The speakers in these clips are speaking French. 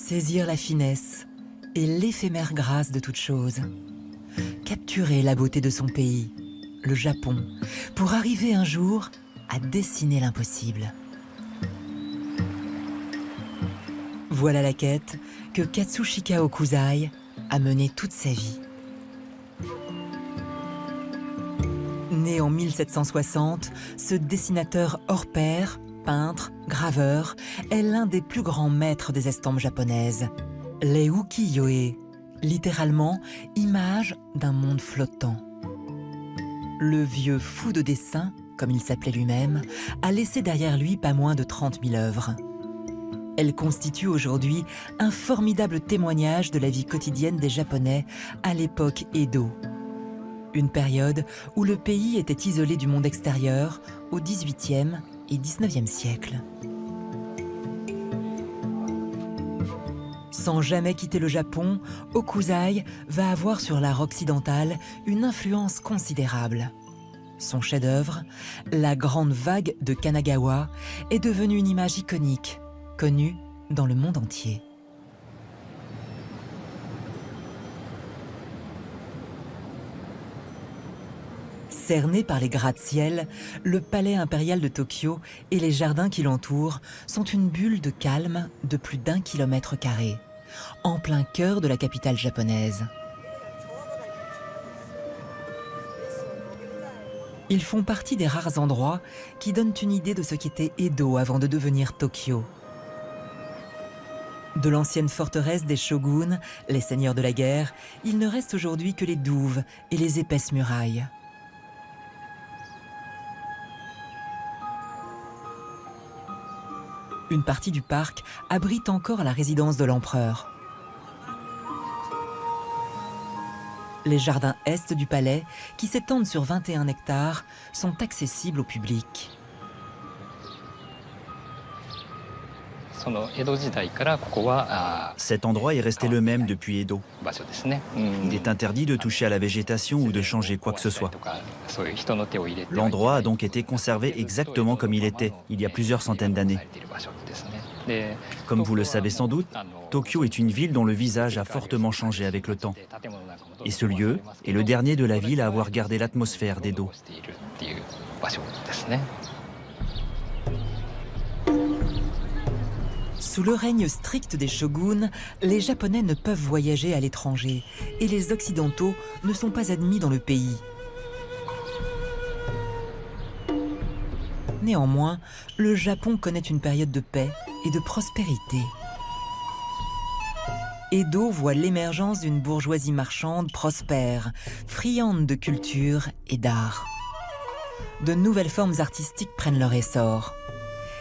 Saisir la finesse et l'éphémère grâce de toute chose. Capturer la beauté de son pays, le Japon, pour arriver un jour à dessiner l'impossible. Voilà la quête que Katsushika Okuzai a menée toute sa vie. Né en 1760, ce dessinateur hors pair, peintre, graveur, est l'un des plus grands maîtres des estampes japonaises. Les ukiyo-e, littéralement image d'un monde flottant. Le vieux fou de dessin, comme il s'appelait lui-même, a laissé derrière lui pas moins de 30 000 œuvres. Elle constitue aujourd'hui un formidable témoignage de la vie quotidienne des Japonais à l'époque Edo. Une période où le pays était isolé du monde extérieur au XVIIIe et XIXe siècle. Sans jamais quitter le Japon, Okuzai va avoir sur l'art occidental une influence considérable. Son chef-d'œuvre, La Grande Vague de Kanagawa, est devenu une image iconique, connue dans le monde entier. Cerné par les gratte-ciel, le palais impérial de Tokyo et les jardins qui l'entourent sont une bulle de calme de plus d'1 km², en plein cœur de la capitale japonaise. Ils font partie des rares endroits qui donnent une idée de ce qu'était Edo avant de devenir Tokyo. De l'ancienne forteresse des shoguns, les seigneurs de la guerre, il ne reste aujourd'hui que les douves et les épaisses murailles. Une partie du parc abrite encore la résidence de l'empereur. Les jardins est du palais, qui s'étendent sur 21 hectares, sont accessibles au public. Cet endroit est resté le même depuis Edo. Il est interdit de toucher à la végétation ou de changer quoi que ce soit. L'endroit a donc été conservé exactement comme il était, il y a plusieurs centaines d'années. Comme vous le savez sans doute, Tokyo est une ville dont le visage a fortement changé avec le temps. Et ce lieu est le dernier de la ville à avoir gardé l'atmosphère d'Edo. Sous le règne strict des shoguns, les Japonais ne peuvent voyager à l'étranger et les Occidentaux ne sont pas admis dans le pays. Néanmoins, le Japon connaît une période de paix et de prospérité. Edo voit l'émergence d'une bourgeoisie marchande prospère, friande de culture et d'art. De nouvelles formes artistiques prennent leur essor.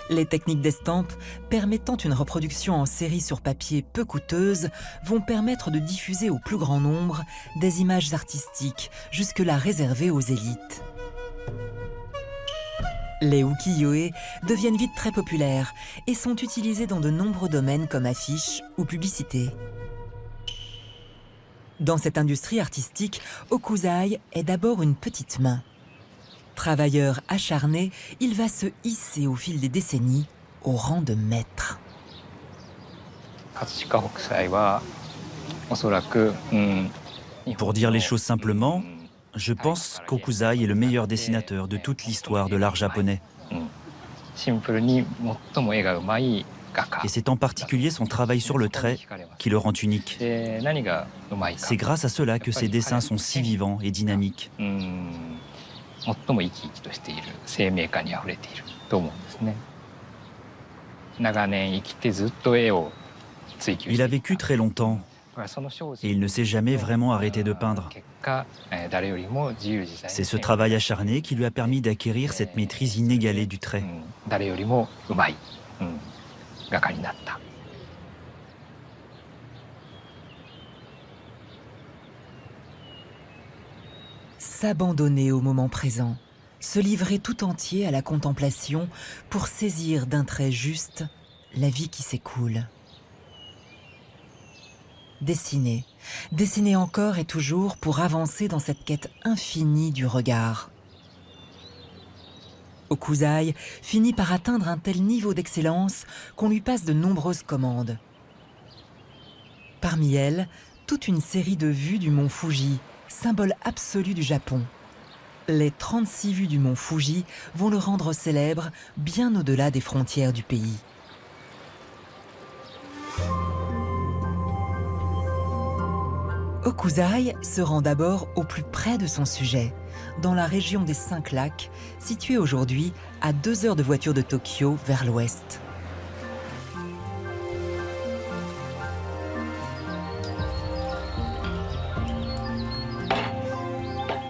Les techniques d'estampe, permettant une reproduction en série sur papier peu coûteuse, vont permettre de diffuser au plus grand nombre des images artistiques jusque-là réservées aux élites. Les ukiyo-e deviennent vite très populaires et sont utilisés dans de nombreux domaines comme affiches ou publicités. Dans cette industrie artistique, Okuzai est d'abord une petite main. Travailleur acharné, il va se hisser au fil des décennies au rang de maître. Pour dire les choses simplement, je pense qu'Okuzai est le meilleur dessinateur de toute l'histoire de l'art japonais. Et c'est en particulier son travail sur le trait qui le rend unique. C'est grâce à cela que ses dessins sont si vivants et dynamiques. Il a vécu très longtemps et il ne s'est jamais vraiment arrêté de peindre. C'est ce travail acharné qui lui a permis d'acquérir cette maîtrise inégalée du trait. S'abandonner au moment présent, se livrer tout entier à la contemplation pour saisir d'un trait juste la vie qui s'écoule. Dessiner, dessiner encore et toujours pour avancer dans cette quête infinie du regard. Okuzai finit par atteindre un tel niveau d'excellence qu'on lui passe de nombreuses commandes. Parmi elles, toute une série de vues du mont Fuji, symbole absolu du Japon. Les 36 vues du mont Fuji vont le rendre célèbre bien au-delà des frontières du pays. Hokusai se rend d'abord au plus près de son sujet, dans la région des 5 lacs, située aujourd'hui à 2 heures de voiture de Tokyo vers l'ouest.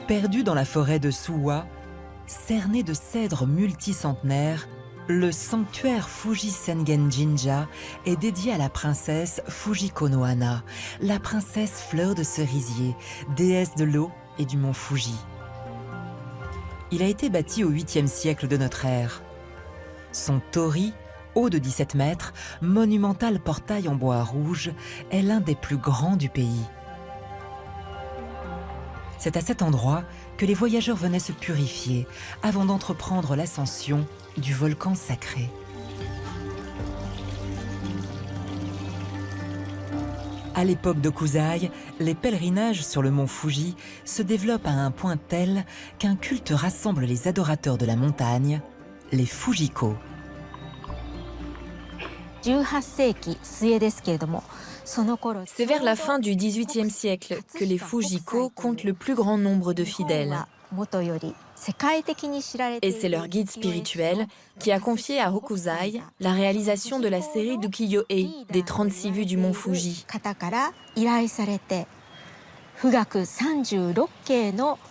Perdu dans la forêt de Suwa, cerné de cèdres multicentenaires, le sanctuaire Fuji Sengen Jinja est dédié à la princesse Fujiko no Hana, la princesse fleur de cerisier, déesse de l'eau et du mont Fuji. Il a été bâti au 8e siècle de notre ère. Son torii, haut de 17 mètres, monumental portail en bois rouge, est l'un des plus grands du pays. C'est à cet endroit que les voyageurs venaient se purifier avant d'entreprendre l'ascension du volcan sacré. À l'époque d'Hokusai, les pèlerinages sur le mont Fuji se développent à un point tel qu'un culte rassemble les adorateurs de la montagne, les Fujiko. C'est vers la fin du XVIIIe siècle que les Fujiko comptent le plus grand nombre de fidèles. Et c'est leur guide spirituel qui a confié à Hokusai la réalisation de la série d'ukiyo-e des 36 vues du mont Fuji.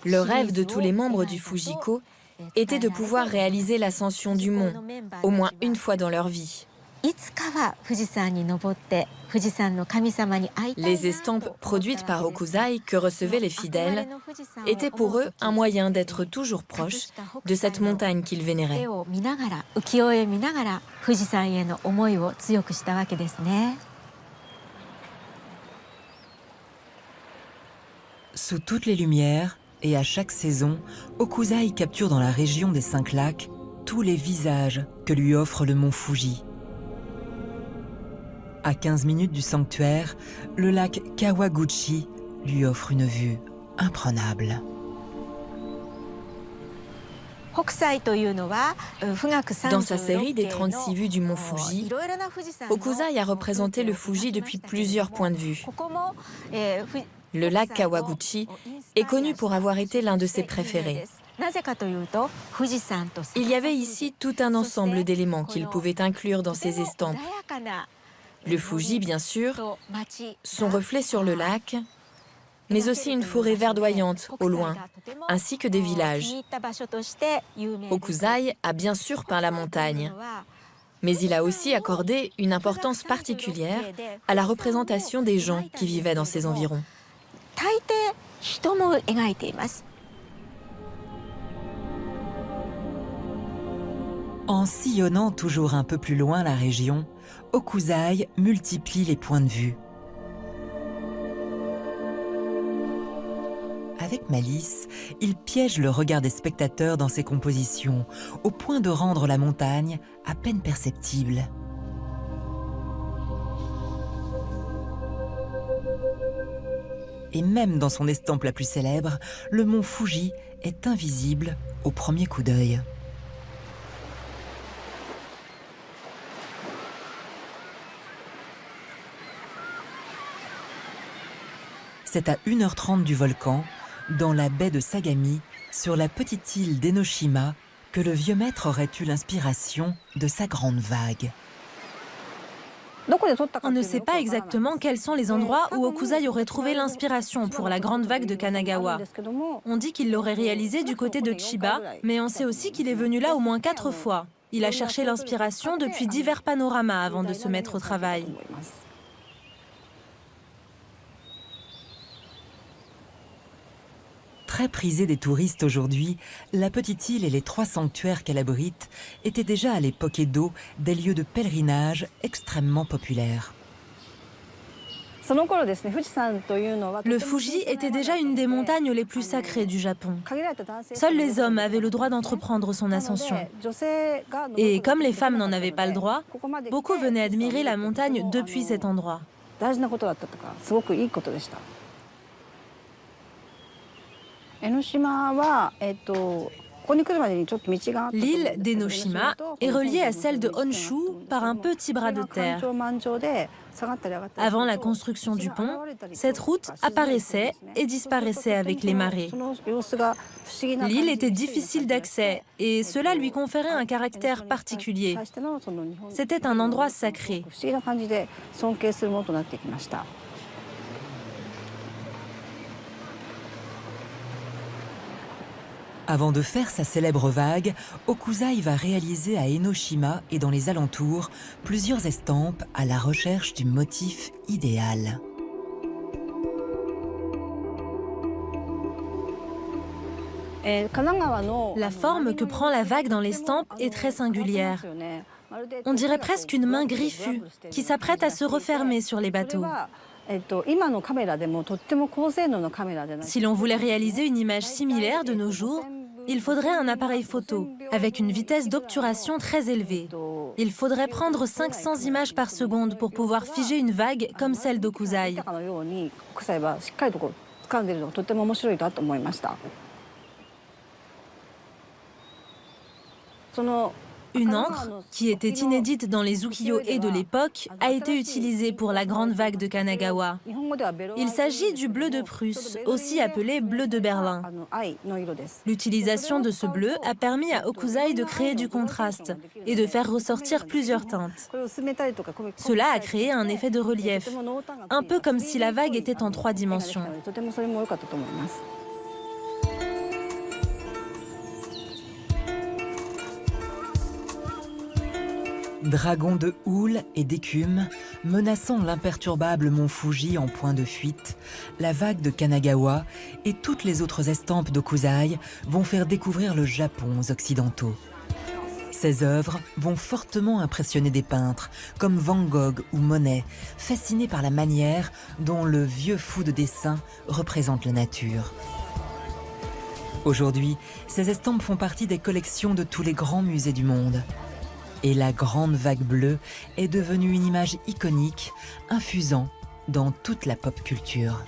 Le rêve de tous les membres du Fujiko était de pouvoir réaliser l'ascension du mont, au moins une fois dans leur vie. Les estampes produites par Hokusai que recevaient les fidèles étaient pour eux un moyen d'être toujours proches de cette montagne qu'ils vénéraient. Sous toutes les lumières et à chaque saison, Hokusai capture dans la région des 5 lacs tous les visages que lui offre le mont Fuji. À 15 minutes du sanctuaire, le lac Kawaguchi lui offre une vue imprenable. Dans sa série des 36 vues du mont Fuji, Hokusai a représenté le Fuji depuis plusieurs points de vue. Le lac Kawaguchi est connu pour avoir été l'un de ses préférés. Il y avait ici tout un ensemble d'éléments qu'il pouvait inclure dans ses estampes. Le Fuji, bien sûr, son reflet sur le lac, mais aussi une forêt verdoyante au loin, ainsi que des villages. Hokusai a bien sûr peint la montagne, mais il a aussi accordé une importance particulière à la représentation des gens qui vivaient dans ces environs. En sillonnant toujours un peu plus loin la région, Hokusai multiplie les points de vue. Avec malice, il piège le regard des spectateurs dans ses compositions, au point de rendre la montagne à peine perceptible. Et même dans son estampe la plus célèbre, le mont Fuji est invisible au premier coup d'œil. C'est à 1h30 du volcan, dans la baie de Sagami, sur la petite île d'Enoshima, que le vieux maître aurait eu l'inspiration de sa grande vague. On ne sait pas exactement quels sont les endroits où Hokusai aurait trouvé l'inspiration pour la grande vague de Kanagawa. On dit qu'il l'aurait réalisé du côté de Chiba, mais on sait aussi qu'il est venu là au moins 4 fois. Il a cherché l'inspiration depuis divers panoramas avant de se mettre au travail. Très prisée des touristes aujourd'hui, la petite île et les 3 sanctuaires qu'elle abrite étaient déjà à l'époque Edo des lieux de pèlerinage extrêmement populaires. Le Fuji était déjà une des montagnes les plus sacrées du Japon. Seuls les hommes avaient le droit d'entreprendre son ascension. Et comme les femmes n'en avaient pas le droit, beaucoup venaient admirer la montagne depuis cet endroit. 大事なことだったとかすごくいいことでした。江ノ島はL'île d'Enoshima est reliée à celle de Honshu par un petit bras de terre. Avant la construction du pont, cette route apparaissait et disparaissait avec les marées. L'île était difficile d'accès et cela lui conférait un caractère particulier. C'était un endroit sacré. Avant de faire sa célèbre vague, Hokusai va réaliser à Enoshima et dans les alentours plusieurs estampes à la recherche du motif idéal. La forme que prend la vague dans l'estampe est très singulière. On dirait presque une main griffue qui s'apprête à se refermer sur les bateaux. Si l'on voulait réaliser une image similaire de nos jours, il faudrait un appareil photo avec une vitesse d'obturation très élevée. Il faudrait prendre 500 images par seconde pour pouvoir figer une vague comme celle d'Hokusai. Une encre, qui était inédite dans les ukiyo-e de l'époque, a été utilisée pour la grande vague de Kanagawa. Il s'agit du bleu de Prusse, aussi appelé bleu de Berlin. L'utilisation de ce bleu a permis à Hokusai de créer du contraste et de faire ressortir plusieurs teintes. Cela a créé un effet de relief, un peu comme si la vague était en 3 dimensions. Dragon de houle et d'écume, menaçant l'imperturbable mont Fuji en point de fuite, la vague de Kanagawa et toutes les autres estampes d'Hokusai vont faire découvrir le Japon aux Occidentaux. Ces œuvres vont fortement impressionner des peintres comme Van Gogh ou Monet, fascinés par la manière dont le vieux fou de dessin représente la nature. Aujourd'hui, ces estampes font partie des collections de tous les grands musées du monde. Et la grande vague bleue est devenue une image iconique, infusant dans toute la pop culture.